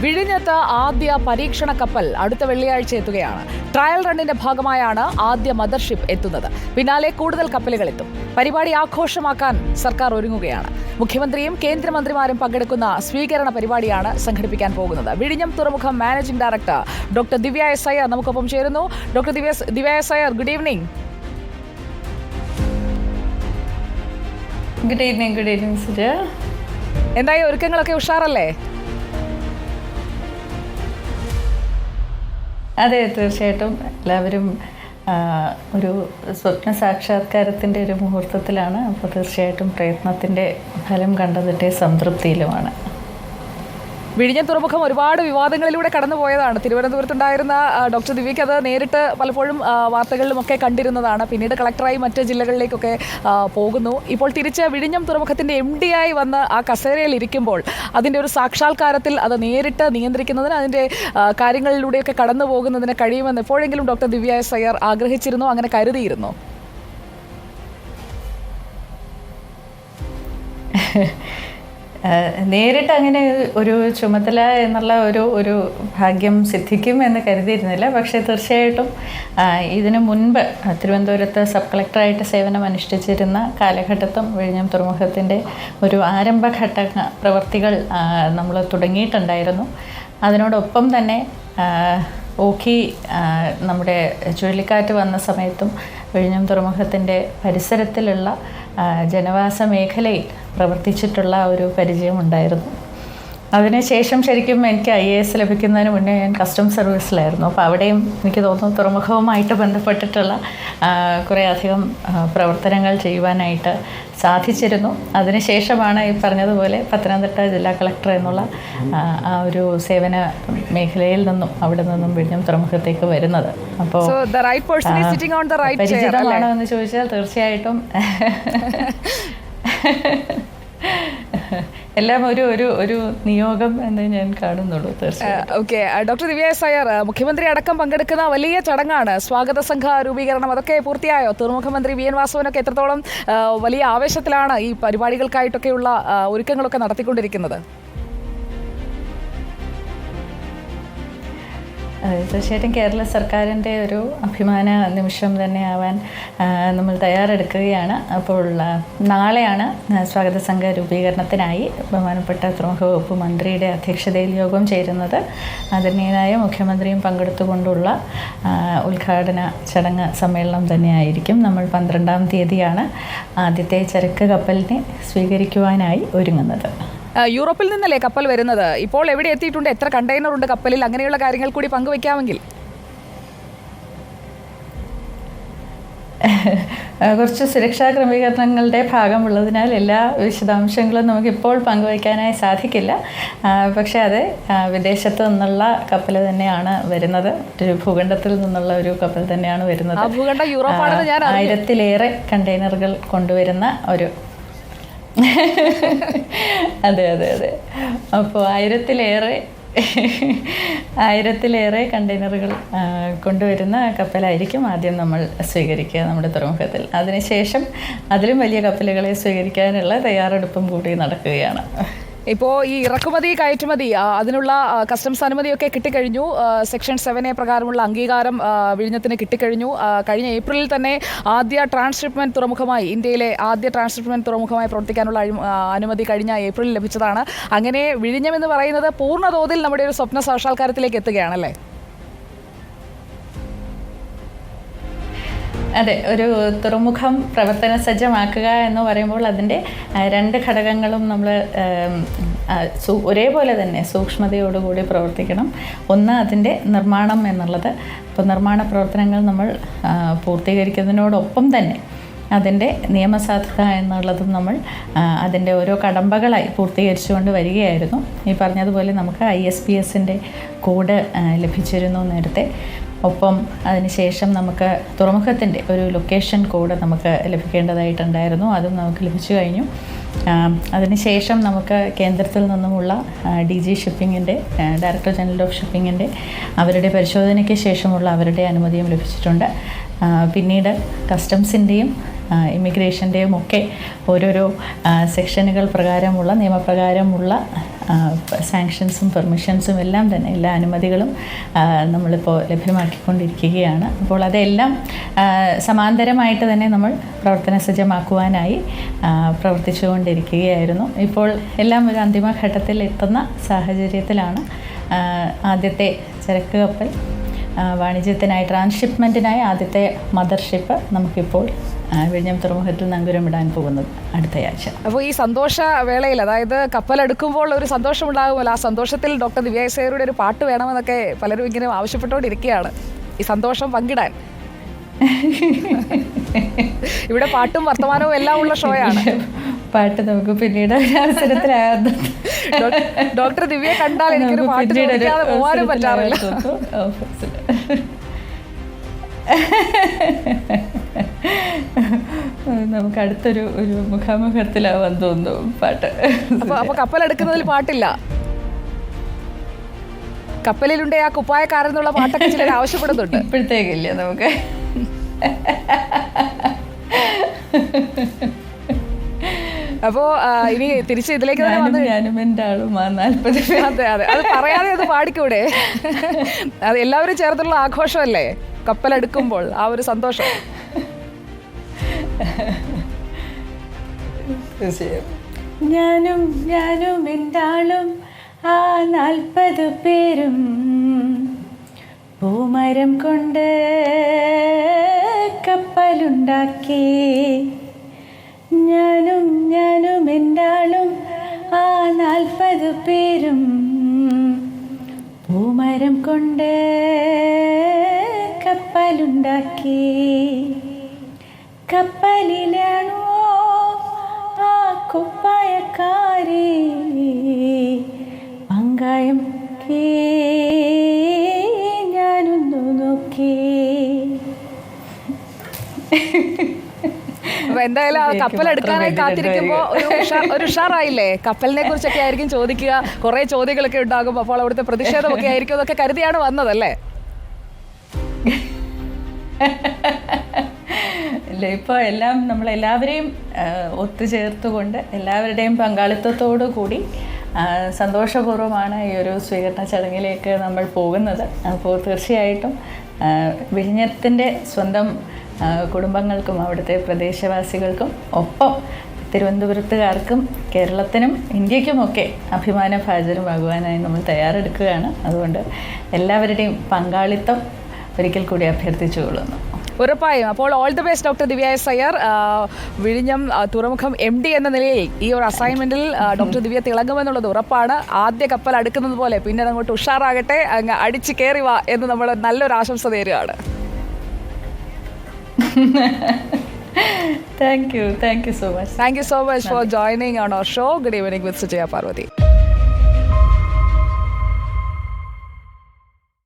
വിഴിഞ്ഞത്ത് ആദ്യ പരീക്ഷണ കപ്പൽ അടുത്ത വെള്ളിയാഴ്ച എത്തുകയാണ്. ട്രയൽ റണ്ണിന്റെ ഭാഗമായാണ് ആദ്യ മദർഷിപ്പ് എത്തുന്നത്. പിന്നാലെ കൂടുതൽ കപ്പലുകൾ എത്തും. പരിപാടി ആഘോഷമാക്കാൻ സർക്കാർ ഒരുങ്ങുകയാണ്. മുഖ്യമന്ത്രിയും കേന്ദ്രമന്ത്രിമാരും പങ്കെടുക്കുന്ന സ്വീകരണ പരിപാടിയാണ് സംഘടിപ്പിക്കാൻ പോകുന്നത്. വിഴിഞ്ഞം തുറമുഖം managing director doctor Divya S Iyer നമുക്കൊപ്പം ചേരുന്നു. Doctor Divya S Iyer, good evening. Good evening Suja. എന്തായി, ഒരുക്കങ്ങളൊക്കെ ഉഷാറല്ലേ? അതെ, തീർച്ചയായിട്ടും എല്ലാവരും ഒരു സ്വപ്ന സാക്ഷാത്കാരത്തിൻ്റെ ഒരു മുഹൂർത്തത്തിലാണ്. അപ്പോൾ തീർച്ചയായിട്ടും പ്രയത്നത്തിൻ്റെ ഫലം കണ്ടതിൻ്റെ സംതൃപ്തിയിലുമാണ്. വിഴിഞ്ഞം തുറമുഖം ഒരുപാട് വിവാദങ്ങളിലൂടെ കടന്നുപോയതാണ്. തിരുവനന്തപുരത്തുണ്ടായിരുന്ന ഡോക്ടർ ദിവ്യയ്ക്ക് അത് നേരിട്ട് പലപ്പോഴും വാർത്തകളിലുമൊക്കെ കണ്ടിരുന്നതാണ്. പിന്നീട് കളക്ടറായി മറ്റ് ജില്ലകളിലേക്കൊക്കെ പോകുന്നു. ഇപ്പോൾ തിരിച്ച് വിഴിഞ്ഞം തുറമുഖത്തിൻ്റെ MD ആയി വന്ന് ആ കസേരയിൽ ഇരിക്കുമ്പോൾ അതിൻ്റെ ഒരു സാക്ഷാത്കാരത്തിൽ അത് നേരിട്ട് നിയന്ത്രിക്കുന്നതിന്, അതിൻ്റെ കാര്യങ്ങളിലൂടെയൊക്കെ കടന്നു പോകുന്നതിന് കഴിയുമെന്ന് എപ്പോഴെങ്കിലും ഡോക്ടർ ദിവ്യ എസ് അയ്യർ ആഗ്രഹിച്ചിരുന്നോ, അങ്ങനെ കരുതിയിരുന്നോ? നേരിട്ട് അങ്ങനെ ഒരു ചുമതല എന്നുള്ള ഒരു ഭാഗ്യം സിദ്ധിക്കും എന്ന് കരുതിയിരുന്നില്ല. പക്ഷേ തീർച്ചയായിട്ടും ഇതിനു മുൻപ് തിരുവനന്തപുരത്ത് സബ് കളക്ടറായിട്ട് സേവനം അനുഷ്ഠിച്ചിരുന്ന കാലഘട്ടത്തും വിഴിഞ്ഞം തുറമുഖത്തിൻ്റെ ഒരു ആരംഭഘട്ട പ്രവർത്തികൾ നമ്മൾ തുടങ്ങിയിട്ടുണ്ടായിരുന്നു. അതിനോടൊപ്പം തന്നെ ഓഖി നമ്മുടെ ചുഴലിക്കാറ്റ് വന്ന സമയത്തും വിഴിഞ്ഞം തുറമുഖത്തിൻ്റെ പരിസരത്തിലുള്ള ജനവാസ മേഖലയിൽ പ്രവർത്തിച്ചിട്ടുള്ള ഒരു പരിചയമുണ്ടായിരുന്നു. അതിനുശേഷം ശരിക്കും എനിക്ക് IAS ലഭിക്കുന്നതിന് മുന്നേ ഞാൻ കസ്റ്റംസ് സർവീസിലായിരുന്നു. അപ്പോൾ അവിടെയും എനിക്ക് തോന്നുന്നു തുറമുഖവുമായിട്ട് ബന്ധപ്പെട്ടിട്ടുള്ള കുറേയധികം പ്രവർത്തനങ്ങൾ ചെയ്യുവാനായിട്ട് സാധിച്ചിരുന്നു. അതിനുശേഷമാണ് ഈ പറഞ്ഞതുപോലെ പത്തനംതിട്ട ജില്ലാ കളക്ടർ എന്നുള്ള ആ ഒരു സേവന മേഖലയിൽ നിന്നും അവിടെ നിന്നും വിഴിഞ്ഞം തുറമുഖത്തേക്ക് വരുന്നത്. അപ്പോൾ പരിചിതമാണോ എന്ന് ചോദിച്ചാൽ തീർച്ചയായിട്ടും എല്ലാം ഒരു നിയോഗം എന്ന് ഞാൻ കാണുന്നുള്ളൂ. തീർച്ചയായും. Okay, doctor Divya S Iyer, മുഖ്യമന്ത്രി അടക്കം പങ്കെടുക്കുന്ന വലിയ ചടങ്ങാണ് സ്വാഗത സംഘ രൂപീകരണം. അതൊക്കെ പൂർത്തിയായോ? തുറമുഖ മന്ത്രി VN വാസവനൊക്കെ എത്രത്തോളം വലിയ ആവേശത്തിലാണ് ഈ പരിപാടികൾക്കായിട്ടൊക്കെയുള്ള ഒരുക്കങ്ങളൊക്കെ നടത്തിക്കൊണ്ടിരിക്കുന്നത്? തീർച്ചയായിട്ടും കേരള സർക്കാരിൻ്റെ ഒരു അഭിമാന നിമിഷം തന്നെ ആവാൻ നമ്മൾ തയ്യാറെടുക്കുകയാണ്. അപ്പോൾ നാളെയാണ് സ്വാഗത സംഘ രൂപീകരണത്തിനായി ബഹുമാനപ്പെട്ട തുറമുഖ വകുപ്പ് മന്ത്രിയുടെ അധ്യക്ഷതയിൽ യോഗം ചേരുന്നത്. അതിൻ്റെതായ മുഖ്യമന്ത്രിയും പങ്കെടുത്തുകൊണ്ടുള്ള ഉദ്ഘാടന ചടങ്ങ് സമ്മേളനം തന്നെയായിരിക്കും. നമ്മൾ 12-ാം തീയതിയാണ് ആദ്യത്തെ ചരക്ക് കപ്പലിനെ സ്വീകരിക്കുവാനായി ഒരുങ്ങുന്നത്. യൂറോപ്പിൽ നിന്നല്ലേ കപ്പൽ വരുന്നത്? ഇപ്പോൾ എവിടെ എത്തിയിട്ടുണ്ട്? എത്ര കണ്ടെയ്നർ ഉണ്ട് കപ്പലിൽ? അങ്ങനെയുള്ള കാര്യങ്ങൾ കൂടി പങ്കുവയ്ക്കാമെങ്കിൽ. കുറച്ച് സുരക്ഷാ ക്രമീകരണങ്ങളുടെ ഭാഗമുള്ളതിനാൽ എല്ലാ വിശദാംശങ്ങളും നമുക്കിപ്പോൾ പങ്കുവയ്ക്കാനായി സാധിക്കില്ല. പക്ഷേ അത് വിദേശത്ത് നിന്നുള്ള കപ്പൽ തന്നെയാണ് വരുന്നത്. ഒരു ഭൂഖണ്ഡത്തിൽ നിന്നുള്ള ഒരു കപ്പൽ തന്നെയാണ് വരുന്നത്. 1000-ലേറെ കണ്ടെയ്നറുകൾ കൊണ്ടുവരുന്ന ഒരു അതെ. അപ്പോൾ 1000-ലേറെ കണ്ടെയ്നറുകൾ കൊണ്ടുവരുന്ന കപ്പലായിരിക്കും ആദ്യം നമ്മൾ സ്വീകരിക്കുക നമ്മുടെ തുറമുഖത്തിൽ. അതിനുശേഷം അതിലും വലിയ കപ്പലുകളെ സ്വീകരിക്കാനുള്ള തയ്യാറെടുപ്പും കൂടി നടക്കുകയാണ്. ഇപ്പോൾ ഈ ഇറക്കുമതി കയറ്റുമതി അതിനുള്ള കസ്റ്റംസ് അനുമതിയൊക്കെ കിട്ടിക്കഴിഞ്ഞു. സെക്ഷൻ 7A പ്രകാരമുള്ള അംഗീകാരം വിഴിഞ്ഞത്തിന് കിട്ടിക്കഴിഞ്ഞു. കഴിഞ്ഞ ഏപ്രിലിൽ തന്നെ ആദ്യ ട്രാൻസ്ഷിപ്മെൻറ്റ് തുറമുഖമായി, ഇന്ത്യയിലെ ആദ്യ ട്രാൻസ്ഷിപ്മെൻറ്റ് തുറമുഖമായി പ്രവർത്തിക്കാനുള്ള അനുമതി കഴിഞ്ഞ ഏപ്രിലിൽ ലഭിച്ചതാണ്. അങ്ങനെ വിഴിഞ്ഞം എന്ന് പറയുന്നത് പൂർണ്ണതോതിൽ നമ്മുടെ ഒരു സ്വപ്ന സാക്ഷാത്കാരത്തിലേക്ക് എത്തുകയാണല്ലേ? അതെ, ഒരു തുറമുഖം പ്രവർത്തന സജ്ജമാക്കുക എന്ന് പറയുമ്പോൾ അതിൻ്റെ 2 ഘടകങ്ങളും നമ്മൾ ഒരേപോലെ തന്നെ സൂക്ഷ്മതയോടുകൂടി പ്രവർത്തിക്കണം. ഒന്ന് അതിൻ്റെ നിർമ്മാണം എന്നുള്ളത്. ഇപ്പോൾ നിർമ്മാണ പ്രവർത്തനങ്ങൾ നമ്മൾ പൂർത്തീകരിക്കുന്നതിനോടൊപ്പം തന്നെ അതിൻ്റെ നിയമസാധുത എന്നുള്ളതും നമ്മൾ അതിൻ്റെ ഓരോ കടമ്പകളായി പൂർത്തീകരിച്ചുകൊണ്ട് വരികയായിരുന്നു. ഈ പറഞ്ഞതുപോലെ നമുക്ക് ISPSൻ്റെ കോഡ് ലഭിച്ചിരുന്നു നേരത്തെ. ഒപ്പം അതിനുശേഷം നമുക്ക് തുറമുഖത്തിൻ്റെ ഒരു ലൊക്കേഷൻ കോഡ് നമുക്ക് ലഭിക്കേണ്ടതായിട്ടുണ്ടായിരുന്നു. അതും നമുക്ക് ലഭിച്ചു കഴിഞ്ഞു. അതിനുശേഷം നമുക്ക് കേന്ദ്രത്തിൽ നിന്നുമുള്ള DG ഷിപ്പിങ്ങിൻ്റെ, ഡയറക്ടർ ജനറൽ ഓഫ് ഷിപ്പിങ്ങിൻ്റെ അവരുടെ പരിശോധനയ്ക്ക് ശേഷമുള്ള അവരുടെ അനുമതിയും ലഭിച്ചിട്ടുണ്ട്. പിന്നീട് കസ്റ്റംസിൻ്റെയും ഇമിഗ്രേഷൻ്റെയും ഒക്കെ ഓരോരോ സെക്ഷനുകൾ പ്രകാരമുള്ള നിയമപ്രകാരമുള്ള സാങ്ഷൻസും പെർമിഷൻസും എല്ലാം തന്നെ എല്ലാ അനുമതികളും നമ്മളിപ്പോൾ ലഭ്യമാക്കിക്കൊണ്ടിരിക്കുകയാണ്. അപ്പോൾ അതെല്ലാം സമാന്തരമായിട്ട് തന്നെ നമ്മൾ പ്രവർത്തന സജ്ജമാക്കുവാനായി പ്രവർത്തിച്ചുകൊണ്ടിരിക്കുകയായിരുന്നു. ഇപ്പോൾ എല്ലാം ഒരു അന്തിമഘട്ടത്തിൽ എത്തുന്ന സാഹചര്യത്തിലാണ്. ആദ്യത്തെ ചരക്ക് കപ്പൽ വാണിജ്യത്തിനായി ട്രാൻസ്ഷിപ്മെൻറ്റിനായി ആദ്യത്തെ മദർഷിപ്പ് നമുക്കിപ്പോൾ വിഴിഞ്ഞം തുറമുഖത്തിൽ നങ്കൂരമിടാൻ പോകുന്നത് അടുത്തയാഴ്ച. അപ്പോൾ ഈ സന്തോഷ വേളയിൽ, അതായത് കപ്പലെടുക്കുമ്പോൾ ഒരു സന്തോഷം ഉണ്ടാകുമല്ലോ, ആ സന്തോഷത്തിൽ ഡോക്ടർ ദിവ്യ എസ് അയ്യരുടെ ഒരു പാട്ട് വേണമെന്നൊക്കെ പലരും ഇങ്ങനെ ആവശ്യപ്പെട്ടുകൊണ്ടിരിക്കുകയാണ് ഈ സന്തോഷം പങ്കിടാൻ. ഇവിടെ പാട്ടും വർത്തമാനവും എല്ലാം ഉള്ള ഷോയാണ്. പാട്ട് നമുക്ക് പിന്നീട് ഒരു അവസരത്തിലാകുന്നു. ഡോക്ടർ ദിവ്യ കണ്ടാൽ എനിക്കൊരു പാട്ട് ചോദിക്കാതെ പോകാനും പറ്റാറില്ല. നമുക്ക് അടുത്തൊരു മുഖാമുഖത്തിലാവാൻ തോന്നുന്നു പാട്ട്. അപ്പൊ കപ്പലെടുക്കുന്നതിൽ പാട്ടില്ല? കപ്പലിലുണ്ട് ആ കുപ്പായക്കാരെന്നുള്ള പാട്ടൊക്കെ ചിലർ ആവശ്യപ്പെടുന്നുണ്ട്. ഇപ്പോഴത്തേക്കില്ല നമുക്ക്. അപ്പോ ഇനി തിരിച്ച് ഇതിലേക്ക് തന്നെ വന്ന് ഞാനും എൻ്റെ ആളും 40 പേര്. അതെ അതെ, അത് പറയാതെ അത് പാടിക്കൂടെ? അത് എല്ലാവരും ചേർത്തുള്ള ആഘോഷമല്ലേ കപ്പലെടുക്കുമ്പോൾ, ആ ഒരു സന്തോഷം. ഞാനും എൻ്റെ ആളും ആ 40 പേരും പൂമരം കൊണ്ട് കപ്പലുണ്ടാക്കി. ഞാനും എൻ്റെ ആളും ആ 40 പേരും പൂമരം കൊണ്ട് കപ്പലുണ്ടാക്കി. കപ്പലിലാണോ ആ കുപ്പായക്കാരി പങ്കായം ഞാനൊന്നു നോക്കി. അപ്പൊ എന്തായാലും ആ കപ്പലെടുക്കാനായി കാത്തിരിക്കുമ്പോൾ ഒരു ഉഷാറായില്ലേ? കപ്പലിനെ കുറിച്ചൊക്കെ ആയിരിക്കും ചോദിക്കുക, കുറെ ചോദ്യങ്ങളൊക്കെ ഉണ്ടാകും. അപ്പോൾ അവിടുത്തെ പ്രതിഷേധമൊക്കെ ആയിരിക്കും, അതൊക്കെ കരുതിയാണ് വന്നതല്ലേ? ഇല്ല, ഇപ്പോൾ എല്ലാം നമ്മളെല്ലാവരെയും ഒത്തുചേർത്തുകൊണ്ട് എല്ലാവരുടെയും പങ്കാളിത്തത്തോടു കൂടി സന്തോഷപൂർവ്വമാണ് ഈ ഒരു സ്വീകരണ ചടങ്ങിലേക്ക് നമ്മൾ പോകുന്നത്. അപ്പോൾ തീർച്ചയായിട്ടും വിഴിഞ്ഞത്തിൻ്റെ സ്വന്തം കുടുംബങ്ങൾക്കും അവിടുത്തെ പ്രദേശവാസികൾക്കും ഒപ്പം തിരുവനന്തപുരത്തുകാർക്കും കേരളത്തിനും ഇന്ത്യക്കുമൊക്കെ അഭിമാനഭാജനമാകുവാനായി നമ്മൾ തയ്യാറെടുക്കുകയാണ്. അതുകൊണ്ട് എല്ലാവരുടെയും പങ്കാളിത്തം ഒരിക്കൽ കൂടി അഭ്യർത്ഥിച്ചുകൊള്ളുന്നു. ഉറപ്പായും. അപ്പോൾ all the best doctor Divya S Iyer. വിഴിഞ്ഞം തുറമുഖം MD എന്ന നിലയിൽ ഈ ഒരു അസൈൻമെന്റിൽ ഡോക്ടർ ദിവ്യ തിളങ്ങുമെന്നുള്ളത് ഉറപ്പാണ്. ആദ്യ കപ്പൽ അടുക്കുന്നത് പോലെ പിന്നെ അങ്ങോട്ട് ഉഷാറാകട്ടെ, അങ്ങ് അടിച്ച് കയറി വാ എന്ന് നമ്മൾ നല്ലൊരു ആശംസ നേരുകയാണ്. Thank you so much. Thank you so much for joining on our show. Good evening with Sujaya Parvati.